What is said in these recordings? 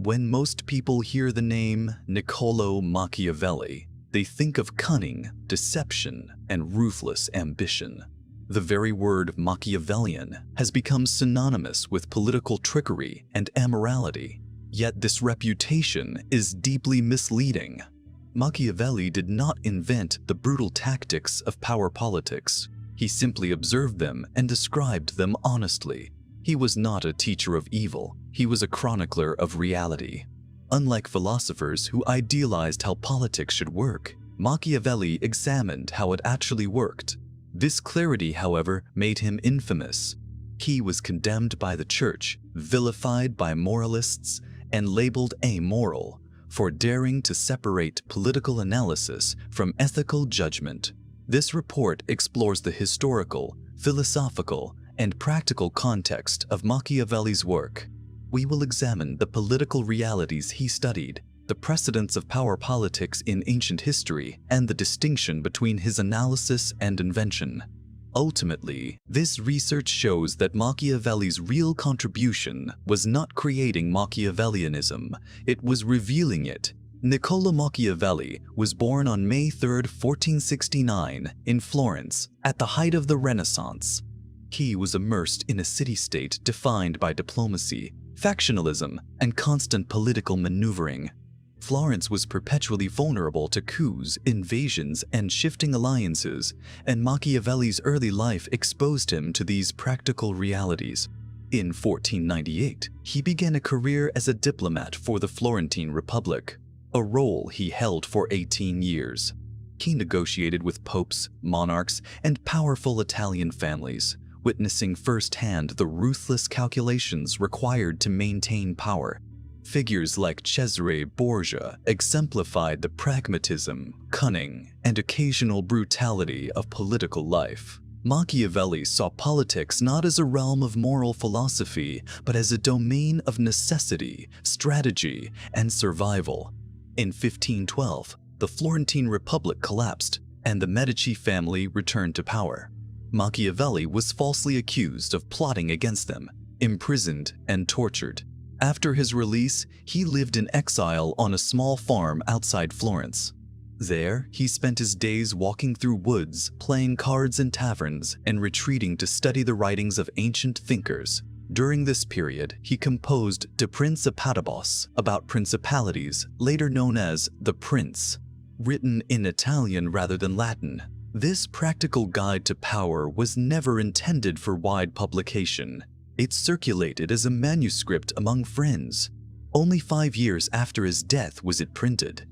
When most people hear the name Niccolò Machiavelli, they think of cunning, deception, and ruthless ambition. The very word Machiavellian has become synonymous with political trickery and immorality, yet this reputation is deeply misleading. Machiavelli did not invent the brutal tactics of power politics. He simply observed them and described them honestly. He was not a teacher of evil, he was a chronicler of reality. Unlike philosophers who idealized how politics should work, Machiavelli examined how it actually worked. This clarity, however, made him infamous. He was condemned by the church, vilified by moralists, and labeled amoral for daring to separate political analysis from ethical judgment. This report explores the historical, philosophical, and practical context of Machiavelli's work. We will examine the political realities he studied, the precedents of power politics in ancient history, and the distinction between his analysis and invention. Ultimately, this research shows that Machiavelli's real contribution was not creating Machiavellianism, it was revealing it. Niccolò Machiavelli was born on May 3, 1469, in Florence, at the height of the Renaissance. He was immersed in a city-state defined by diplomacy, factionalism, and constant political maneuvering. Florence was perpetually vulnerable to coups, invasions, and shifting alliances, and Machiavelli's early life exposed him to these practical realities. In 1498, he began a career as a diplomat for the Florentine Republic, a role he held for 18 years. He negotiated with popes, monarchs, and powerful Italian families, witnessing firsthand the ruthless calculations required to maintain power. Figures like Cesare Borgia exemplified the pragmatism, cunning, and occasional brutality of political life. Machiavelli saw politics not as a realm of moral philosophy, but as a domain of necessity, strategy, and survival. In 1512, the Florentine Republic collapsed, and the Medici family returned to power. Machiavelli was falsely accused of plotting against them, imprisoned, and tortured. After his release, he lived in exile on a small farm outside Florence. There, he spent his days walking through woods, playing cards in taverns, and retreating to study the writings of ancient thinkers. During this period, he composed De Principatibus, about principalities, later known as The Prince, written in Italian rather than Latin. This practical guide to power was never intended for wide publication. It circulated as a manuscript among friends. Only 5 years after his death was it printed.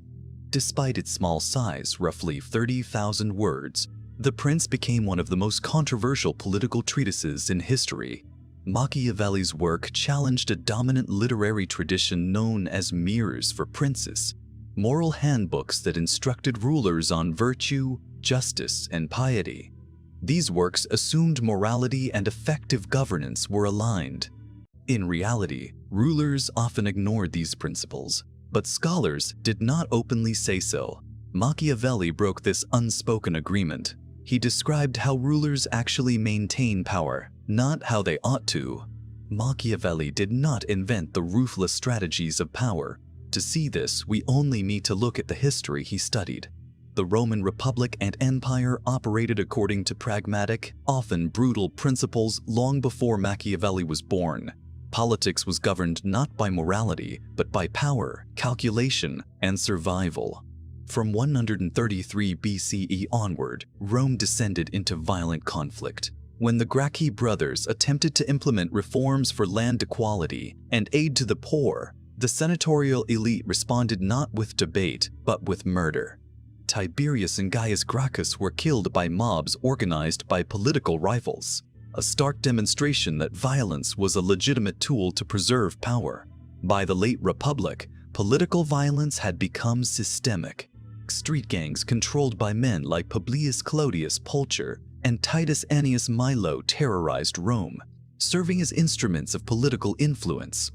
Despite its small size, roughly 30,000 words, The Prince became one of the most controversial political treatises in history. Machiavelli's work challenged a dominant literary tradition known as mirrors for princes, moral handbooks that instructed rulers on virtue, justice, and piety. These works assumed morality and effective governance were aligned. In reality, rulers often ignored these principles, but scholars did not openly say so. Machiavelli broke this unspoken agreement. He described how rulers actually maintain power, not how they ought to. Machiavelli did not invent the ruthless strategies of power. To see this, we only need to look at the history he studied. The Roman Republic and Empire operated according to pragmatic, often brutal principles long before Machiavelli was born. Politics was governed not by morality, but by power, calculation, and survival. From 133 BCE onward, Rome descended into violent conflict. When the Gracchi brothers attempted to implement reforms for land equality and aid to the poor, the senatorial elite responded not with debate, but with murder. Tiberius and Gaius Gracchus were killed by mobs organized by political rivals, a stark demonstration that violence was a legitimate tool to preserve power. By the late Republic, political violence had become systemic. Street gangs controlled by men like Publius Clodius Pulcher and Titus Annius Milo terrorized Rome, serving as instruments of political influence.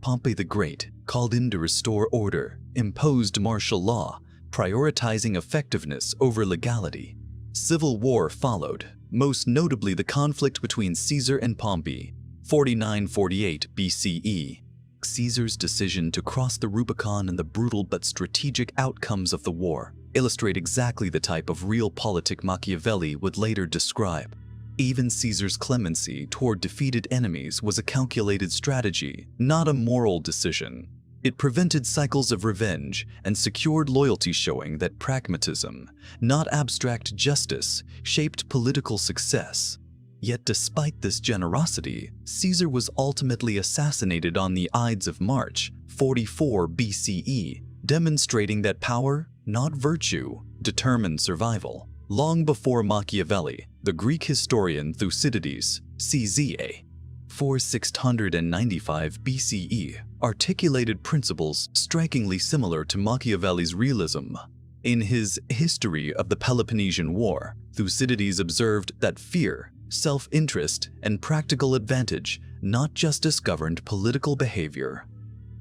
Pompey the Great, called in to restore order, imposed martial law, prioritizing effectiveness over legality. Civil war followed, most notably the conflict between Caesar and Pompey, 49–48 BCE. Caesar's decision to cross the Rubicon and the brutal but strategic outcomes of the war illustrate exactly the type of realpolitik Machiavelli would later describe. Even Caesar's clemency toward defeated enemies was a calculated strategy, not a moral decision. It prevented cycles of revenge and secured loyalty, showing that pragmatism, not abstract justice, shaped political success. Yet despite this generosity, Caesar was ultimately assassinated on the Ides of March, 44 BCE, demonstrating that power, not virtue, determined survival. Long before Machiavelli, the Greek historian Thucydides, CZA, 695 BCE, articulated principles strikingly similar to Machiavelli's realism. In his History of the Peloponnesian War, Thucydides observed that fear, self-interest, and practical advantage, not justice, governed political behavior.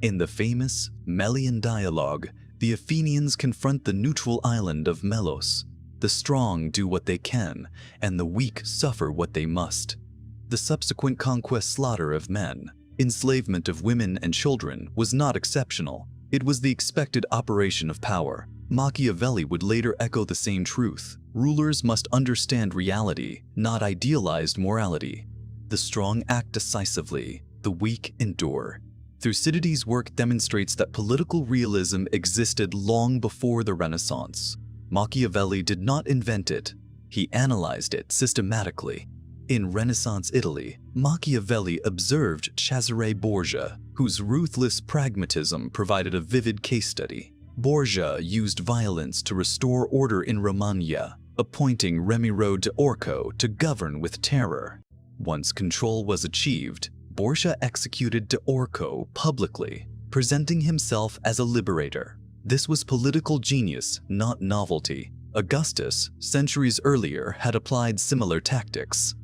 In the famous Melian dialogue, the Athenians confront the neutral island of Melos. The strong do what they can, and the weak suffer what they must. The subsequent conquest, slaughter of men, enslavement of women and children was not exceptional. It was the expected operation of power. Machiavelli would later echo the same truth. Rulers must understand reality, not idealized morality. The strong act decisively, the weak endure. Thucydides' work demonstrates that political realism existed long before the Renaissance. Machiavelli did not invent it. He analyzed it systematically. In Renaissance Italy, Machiavelli observed Cesare Borgia, whose ruthless pragmatism provided a vivid case study. Borgia used violence to restore order in Romagna, appointing Ramiro de Orco to govern with terror. Once control was achieved, Borgia executed de Orco publicly, presenting himself as a liberator. This was political genius, not novelty. Augustus, centuries earlier, had applied similar tactics.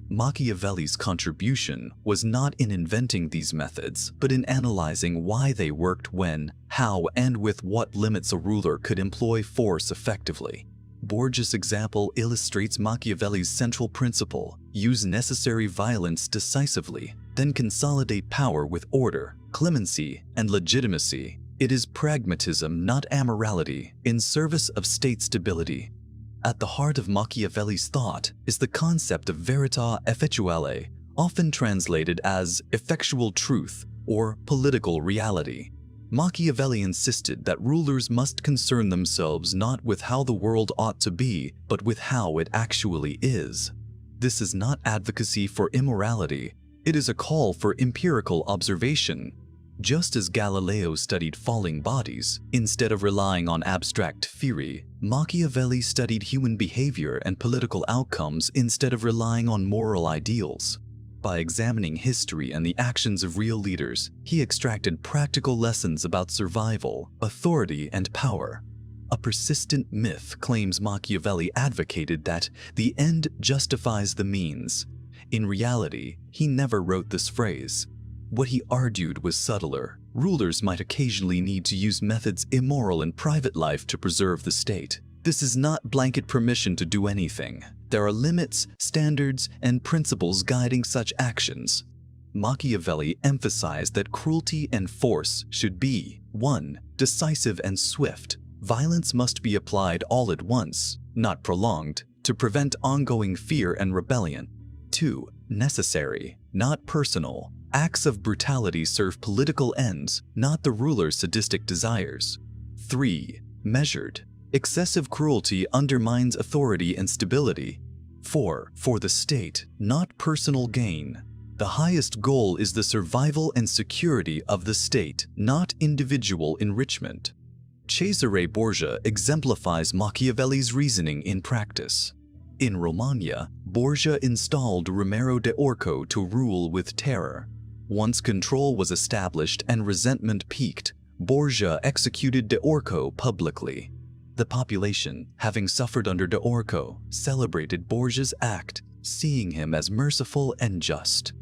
Machiavelli's contribution was not in inventing these methods, but in analyzing why they worked, when, how, and with what limits a ruler could employ force effectively. Borgia's example illustrates Machiavelli's central principle: use necessary violence decisively, then consolidate power with order, clemency, and legitimacy. It is pragmatism, not amorality, in service of state stability. At the heart of Machiavelli's thought is the concept of verita effettuale, often translated as effectual truth or political reality. Machiavelli insisted that rulers must concern themselves not with how the world ought to be, but with how it actually is. This is not advocacy for immorality. It is a call for empirical observation. Just as Galileo studied falling bodies, instead of relying on abstract theory, Machiavelli studied human behavior and political outcomes instead of relying on moral ideals. By examining history and the actions of real leaders, he extracted practical lessons about survival, authority, and power. A persistent myth claims Machiavelli advocated that the end justifies the means. In reality, he never wrote this phrase. What he argued was subtler. Rulers might occasionally need to use methods immoral in private life to preserve the state. This is not blanket permission to do anything. There are limits, standards, and principles guiding such actions. Machiavelli emphasized that cruelty and force should be 1. Decisive and swift. Violence must be applied all at once, not prolonged, to prevent ongoing fear and rebellion. 2. Necessary, not personal. Acts of brutality serve political ends, not the ruler's sadistic desires. 3. Measured. Excessive cruelty undermines authority and stability. 4. For the state, not personal gain. The highest goal is the survival and security of the state, not individual enrichment. Cesare Borgia exemplifies Machiavelli's reasoning in practice. In Romagna, Borgia installed Ramiro de Orco to rule with terror. Once control was established and resentment peaked, Borgia executed de Orco publicly. The population, having suffered under de Orco, celebrated Borgia's act, seeing him as merciful and just.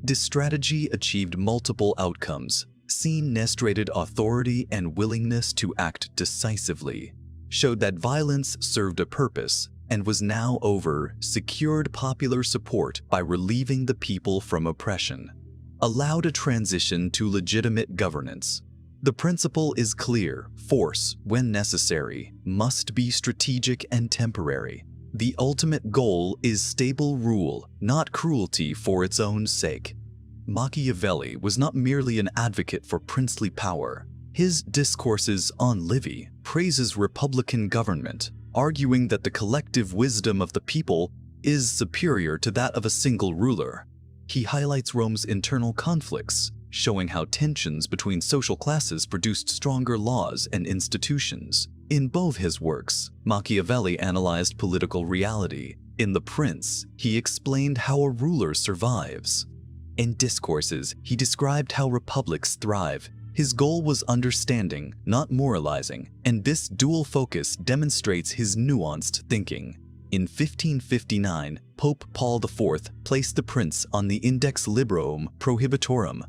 This strategy achieved multiple outcomes. Seen demonstrated authority and willingness to act decisively, showed that violence served a purpose, and was now over, secured popular support by relieving the people from oppression. allowed a transition to legitimate governance. The principle is clear: force, when necessary, must be strategic and temporary. The ultimate goal is stable rule, not cruelty for its own sake. Machiavelli was not merely an advocate for princely power. His discourses on Livy praises republican government, arguing that the collective wisdom of the people is superior to that of a single ruler. He highlights Rome's internal conflicts, showing how tensions between social classes produced stronger laws and institutions. In both his works, Machiavelli analyzed political reality. In The Prince, he explained how a ruler survives. In Discourses, he described how republics thrive. His goal was understanding, not moralizing, and this dual focus demonstrates his nuanced thinking. In 1559, Pope Paul IV placed The Prince on the Index Librorum Prohibitorum,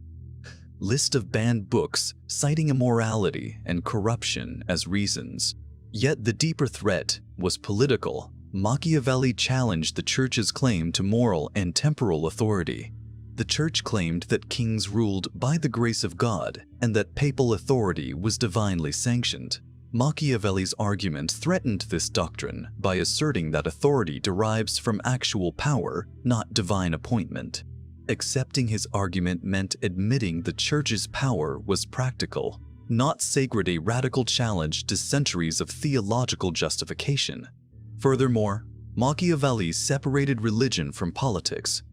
list of banned books, citing immorality and corruption as reasons. Yet the deeper threat was political. Machiavelli challenged the Church's claim to moral and temporal authority. The Church claimed that kings ruled by the grace of God and that papal authority was divinely sanctioned. Machiavelli's argument threatened this doctrine by asserting that authority derives from actual power, not divine appointment. Accepting his argument meant admitting the Church's power was practical, not sacred, a radical challenge to centuries of theological justification. Furthermore, Machiavelli separated religion from politics.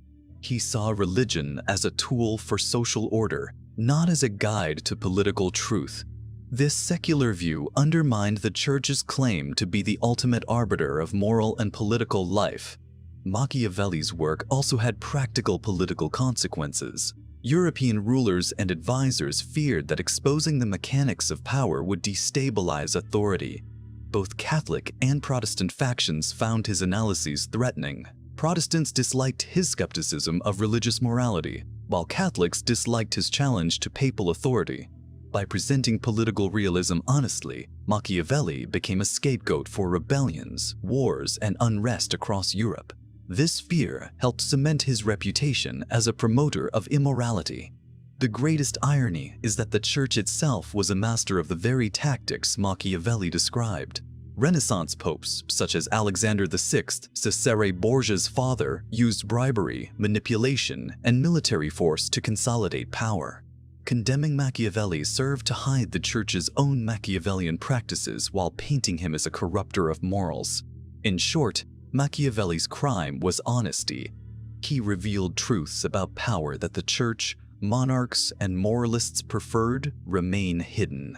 He saw religion as a tool for social order, not as a guide to political truth. This secular view undermined the Church's claim to be the ultimate arbiter of moral and political life. Machiavelli's work also had practical political consequences. European rulers and advisors feared that exposing the mechanics of power would destabilize authority. Both Catholic and Protestant factions found his analyses threatening. Protestants disliked his skepticism of religious morality, while Catholics disliked his challenge to papal authority. By presenting political realism honestly, Machiavelli became a scapegoat for rebellions, wars, and unrest across Europe. This fear helped cement his reputation as a promoter of immorality. The greatest irony is that the Church itself was a master of the very tactics Machiavelli described. Renaissance popes, such as Alexander VI, Cesare Borgia's father, used bribery, manipulation, and military force to consolidate power. Condemning Machiavelli served to hide the Church's own Machiavellian practices while painting him as a corrupter of morals. In short, Machiavelli's crime was honesty. He revealed truths about power that the Church, monarchs, and moralists preferred remain hidden.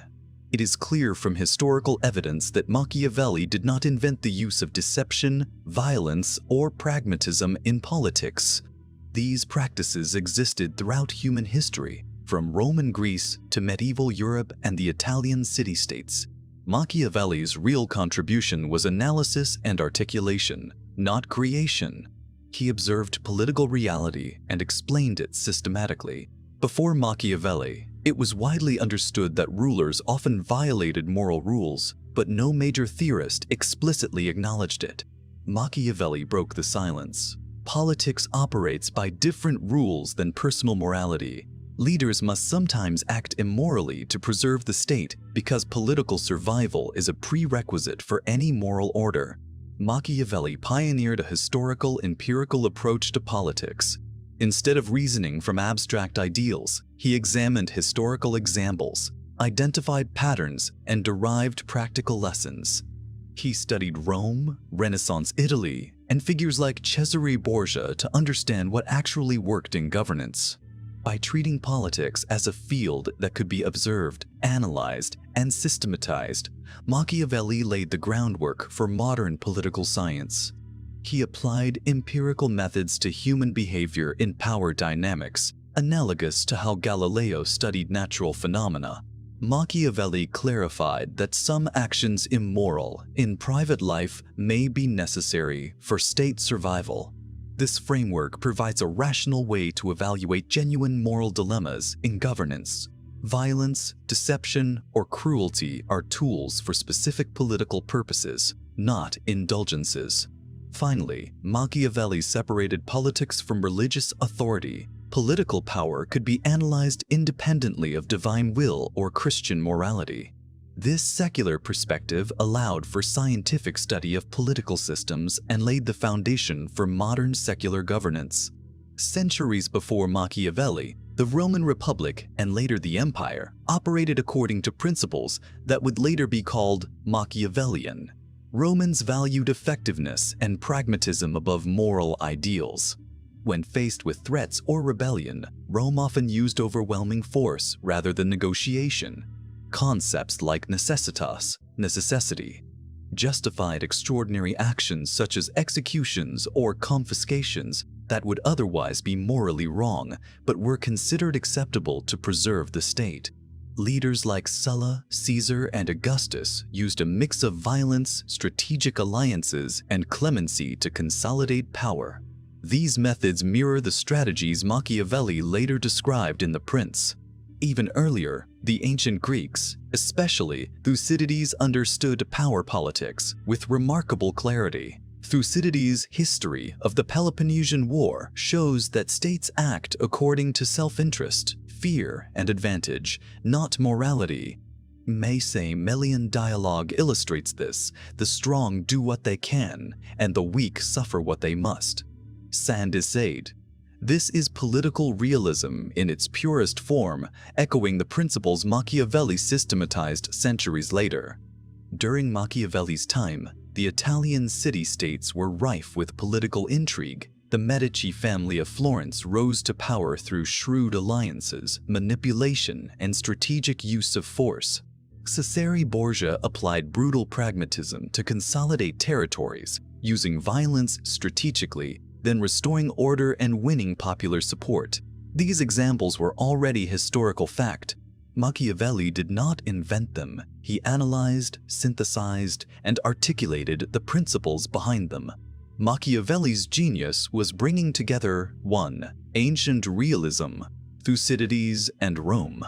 It is clear from historical evidence that Machiavelli did not invent the use of deception, violence, or pragmatism in politics. These practices existed throughout human history, from Roman Greece to medieval Europe and the Italian city-states. Machiavelli's real contribution was analysis and articulation, not creation. He observed political reality and explained it systematically. Before Machiavelli, it was widely understood that rulers often violated moral rules, but no major theorist explicitly acknowledged it. Machiavelli broke the silence. Politics operates by different rules than personal morality. Leaders must sometimes act immorally to preserve the state because political survival is a prerequisite for any moral order. Machiavelli pioneered a historical, empirical approach to politics. Instead of reasoning from abstract ideals, he examined historical examples, identified patterns, and derived practical lessons. He studied Rome, Renaissance Italy, and figures like Cesare Borgia to understand what actually worked in governance. By treating politics as a field that could be observed, analyzed, and systematized, Machiavelli laid the groundwork for modern political science. He applied empirical methods to human behavior in power dynamics, analogous to how Galileo studied natural phenomena. Machiavelli clarified that some actions immoral in private life may be necessary for state survival. This framework provides a rational way to evaluate genuine moral dilemmas in governance. Violence, deception, or cruelty are tools for specific political purposes, not indulgences. Finally, Machiavelli separated politics from religious authority. Political power could be analyzed independently of divine will or Christian morality. This secular perspective allowed for scientific study of political systems and laid the foundation for modern secular governance. Centuries before Machiavelli, the Roman Republic and later the Empire operated according to principles that would later be called Machiavellian. Romans valued effectiveness and pragmatism above moral ideals. When faced with threats or rebellion, Rome often used overwhelming force rather than negotiation. Concepts like necessitas, necessity, justified extraordinary actions such as executions or confiscations that would otherwise be morally wrong but were considered acceptable to preserve the state. Leaders like Sulla, Caesar, and Augustus used a mix of violence, strategic alliances, and clemency to consolidate power. These methods mirror the strategies Machiavelli later described in The Prince. Even earlier, the ancient Greeks, especially Thucydides, understood power politics with remarkable clarity. Thucydides' history of the Peloponnesian War shows that states act according to self-interest, fear, and advantage, not morality. Melian dialogue illustrates this: the strong do what they can, and the weak suffer what they must. Sandicide. This is political realism in its purest form, echoing the principles Machiavelli systematized centuries later. During Machiavelli's time, the Italian city-states were rife with political intrigue. The Medici family of Florence rose to power through shrewd alliances, manipulation, and strategic use of force. Cesare Borgia applied brutal pragmatism to consolidate territories, using violence strategically, then restoring order and winning popular support. These examples were already historical fact. Machiavelli did not invent them. He analyzed, synthesized, and articulated the principles behind them. Machiavelli's genius was bringing together 1. Ancient realism, Thucydides and Rome.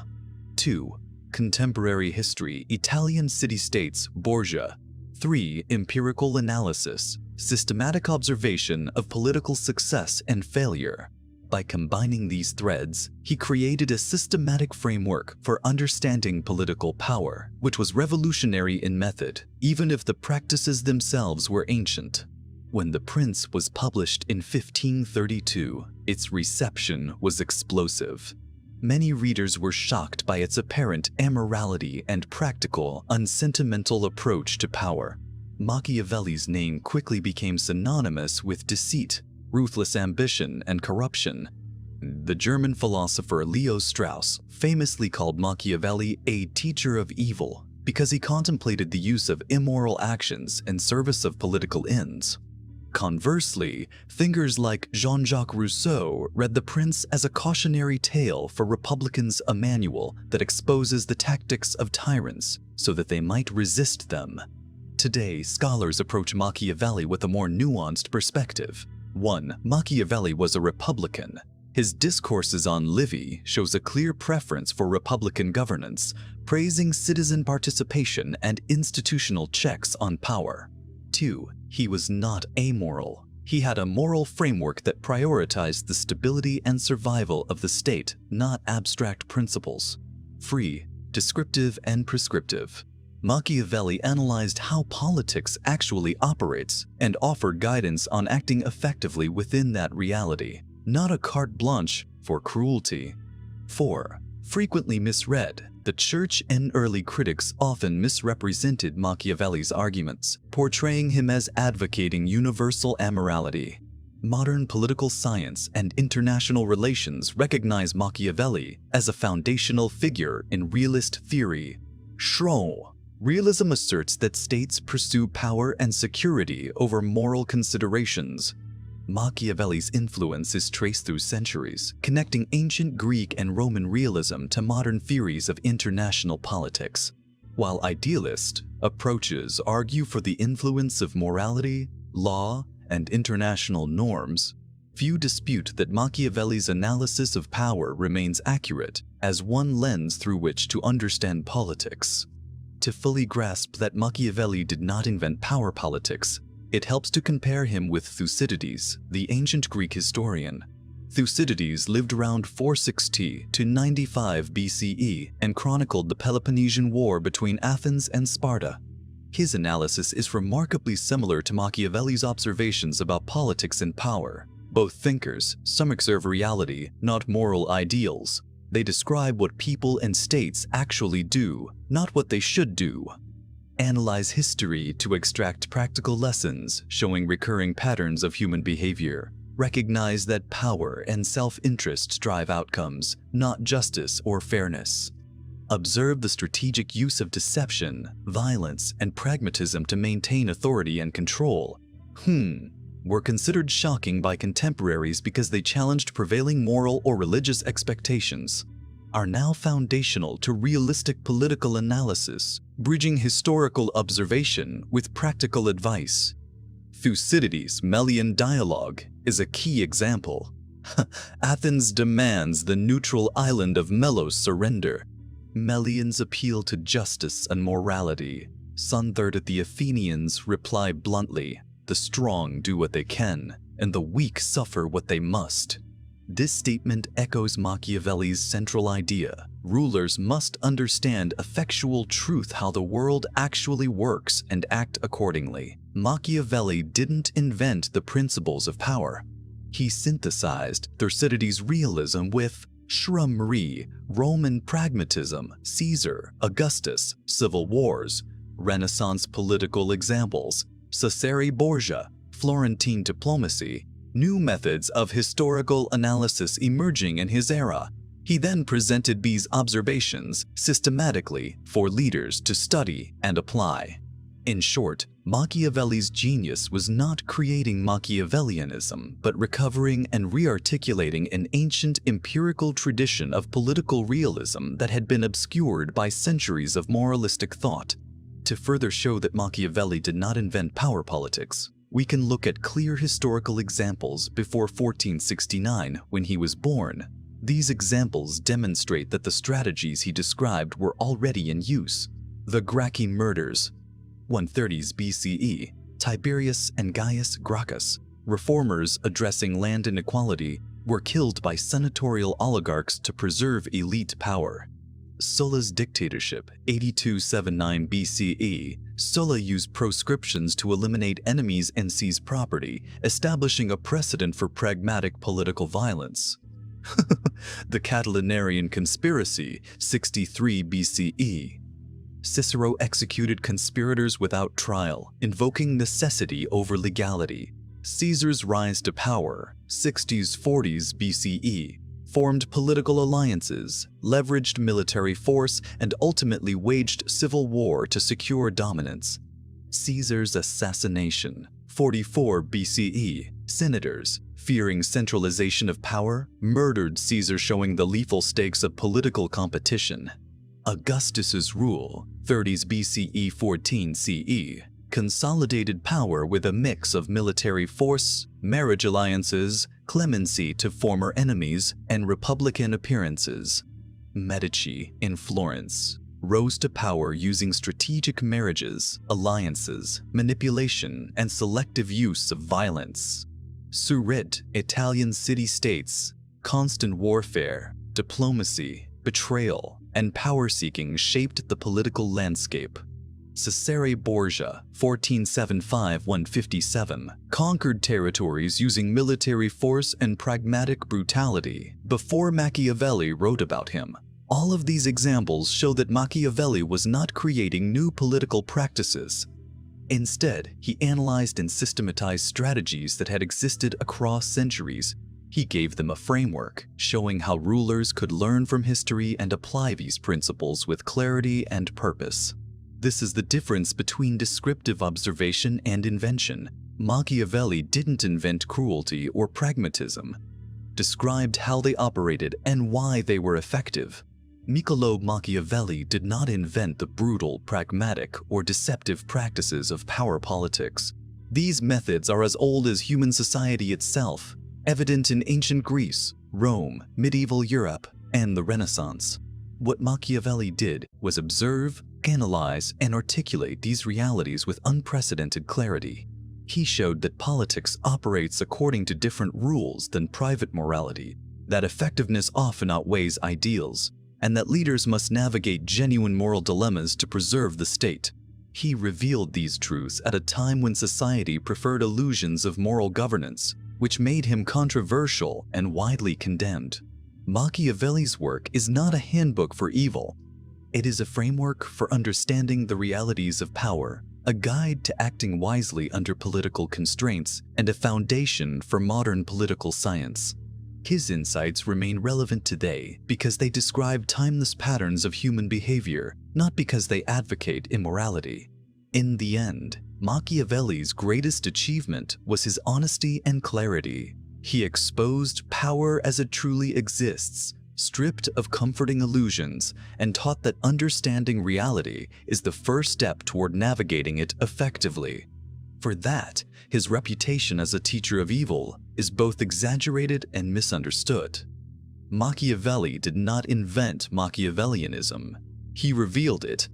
2. Contemporary history, Italian city-states, Borgia. 3. Empirical analysis, systematic observation of political success and failure. By combining these threads, he created a systematic framework for understanding political power, which was revolutionary in method, even if the practices themselves were ancient. When The Prince was published in 1532, its reception was explosive. Many readers were shocked by its apparent amorality and practical, unsentimental approach to power. Machiavelli's name quickly became synonymous with deceit, ruthless ambition, and corruption. The German philosopher Leo Strauss famously called Machiavelli a teacher of evil because he contemplated the use of immoral actions in service of political ends. Conversely, thinkers like Jean-Jacques Rousseau read The Prince as a cautionary tale for republicans, a manual that exposes the tactics of tyrants so that they might resist them. Today, scholars approach Machiavelli with a more nuanced perspective. 1. Machiavelli was a Republican. His discourses on Livy shows a clear preference for Republican governance, praising citizen participation and institutional checks on power. 2. He was not amoral. He had a moral framework that prioritized the stability and survival of the state, not abstract principles. 3. Descriptive and prescriptive. Machiavelli analyzed how politics actually operates and offered guidance on acting effectively within that reality, not a carte blanche for cruelty. 4. Frequently misread. The church and early critics often misrepresented Machiavelli's arguments, portraying him as advocating universal amorality. Modern political science and international relations recognize Machiavelli as a foundational figure in realist theory. Schroe. Realism asserts that states pursue power and security over moral considerations. Machiavelli's influence is traced through centuries, connecting ancient Greek and Roman realism to modern theories of international politics. While idealist approaches argue for the influence of morality, law, and international norms, few dispute that Machiavelli's analysis of power remains accurate as one lens through which to understand politics. To fully grasp that Machiavelli did not invent power politics, it helps to compare him with Thucydides, the ancient Greek historian. Thucydides lived around 460 to 95 BCE and chronicled the Peloponnesian War between Athens and Sparta. His analysis is remarkably similar to Machiavelli's observations about politics and power. Both thinkers, some observe reality, not moral ideals. They describe what people and states actually do, not what they should do. Analyze history to extract practical lessons showing recurring patterns of human behavior. Recognize that power and self-interest drive outcomes, not justice or fairness. Observe the strategic use of deception, violence, and pragmatism to maintain authority and control. Were considered shocking by contemporaries because they challenged prevailing moral or religious expectations, are now foundational to realistic political analysis, bridging historical observation with practical advice. Thucydides' Melian dialogue is a key example. Athens demands the neutral island of Melos surrender. Melians appeal to justice and morality. Sunthird at the Athenians reply bluntly, "The strong do what they can, and the weak suffer what they must." This statement echoes Machiavelli's central idea: rulers must understand effectual truth, how the world actually works, and act accordingly. Machiavelli didn't invent the principles of power. He synthesized Thucydides' realism with Shrum-Ri, Roman pragmatism, Caesar, Augustus, civil wars, Renaissance political examples, Cesare Borgia, Florentine diplomacy, new methods of historical analysis emerging in his era. He then presented these observations systematically for leaders to study and apply. In short, Machiavelli's genius was not creating Machiavellianism, but recovering and rearticulating an ancient empirical tradition of political realism that had been obscured by centuries of moralistic thought. To further show that Machiavelli did not invent power politics, we can look at clear historical examples before 1469, when he was born. These examples demonstrate that the strategies he described were already in use. The Gracchi murders, 130s BCE, Tiberius and Gaius Gracchus, reformers addressing land inequality, were killed by senatorial oligarchs to preserve elite power. Sulla's dictatorship, 8279 BCE, Sulla used proscriptions to eliminate enemies and seize property, establishing a precedent for pragmatic political violence. The Catilinarian conspiracy, 63 BCE. Cicero executed conspirators without trial, invoking necessity over legality. Caesar's rise to power, 60s-40s BCE, formed political alliances, leveraged military force, and ultimately waged civil war to secure dominance. Caesar's assassination, 44 BCE, senators, fearing centralization of power, murdered Caesar, showing the lethal stakes of political competition. Augustus's rule, 30s BCE 14 CE, consolidated power with a mix of military force, marriage alliances, clemency to former enemies, and republican appearances. Medici in Florence rose to power using strategic marriages, alliances, manipulation, and selective use of violence. Surrey, Italian city-states, constant warfare, diplomacy, betrayal, and power-seeking shaped the political landscape. Cesare Borgia, 1475–157, conquered territories using military force and pragmatic brutality before Machiavelli wrote about him. All of these examples show that Machiavelli was not creating new political practices. Instead, he analyzed and systematized strategies that had existed across centuries. He gave them a framework, showing how rulers could learn from history and apply these principles with clarity and purpose. This is the difference between descriptive observation and invention. Machiavelli didn't invent cruelty or pragmatism, described how they operated and why they were effective. Niccolò Machiavelli did not invent the brutal, pragmatic, or deceptive practices of power politics. These methods are as old as human society itself, evident in ancient Greece, Rome, medieval Europe, and the Renaissance. What Machiavelli did was observe, analyze, and articulate these realities with unprecedented clarity. He showed that politics operates according to different rules than private morality, that effectiveness often outweighs ideals, and that leaders must navigate genuine moral dilemmas to preserve the state. He revealed these truths at a time when society preferred illusions of moral governance, which made him controversial and widely condemned. Machiavelli's work is not a handbook for evil. It is a framework for understanding the realities of power, a guide to acting wisely under political constraints, and a foundation for modern political science. His insights remain relevant today because they describe timeless patterns of human behavior, not because they advocate immorality. In the end, Machiavelli's greatest achievement was his honesty and clarity. He exposed power as it truly exists, stripped of comforting illusions, and taught that understanding reality is the first step toward navigating it effectively. For that, his reputation as a teacher of evil is both exaggerated and misunderstood. Machiavelli did not invent Machiavellianism. He revealed it,